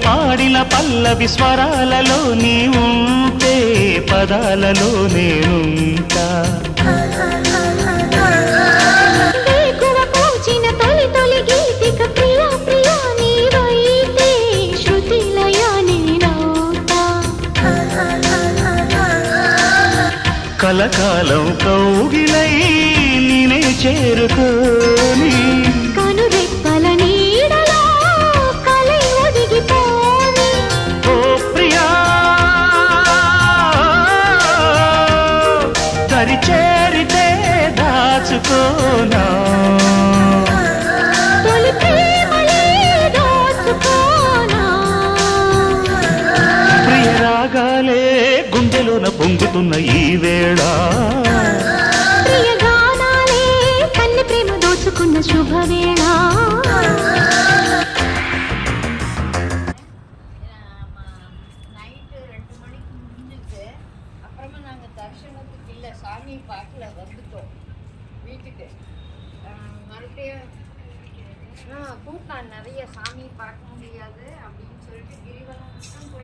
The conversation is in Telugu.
పాడిన పల్లవి స్వరాలలో నీ ఉంటే పదాలలో నేనుంటా. కలకాలం కౌగిలై నేనే చేరుకోని కనురెప్పల నీడలో కలై ఒదిగిపోని. ఓ ప్రియా దరి చేరితే దాచుకోనా తొలి ప్రేమలే దోచుకోనా. ప్రియ రాగాలే గుండెలోన పొంగుతున్న ఈ వేళ ప్రియ గానాలే కన్నె ప్రేమ దోచుకున్న శుభవేళ. நைட்டு 2 மணிக்கு முடிஞ்சிச்சு. அப்புறமா நாங்கள் தர்ஷனத்துக்கு இல்லை சாமி பார்க்கல வந்துட்டோம் வீட்டுக்கு. மறுபடியும் கூட்டம் நிறைய சாமி பார்க்க முடியாது அப்படின்னு சொல்லிட்டு கிரிவலம்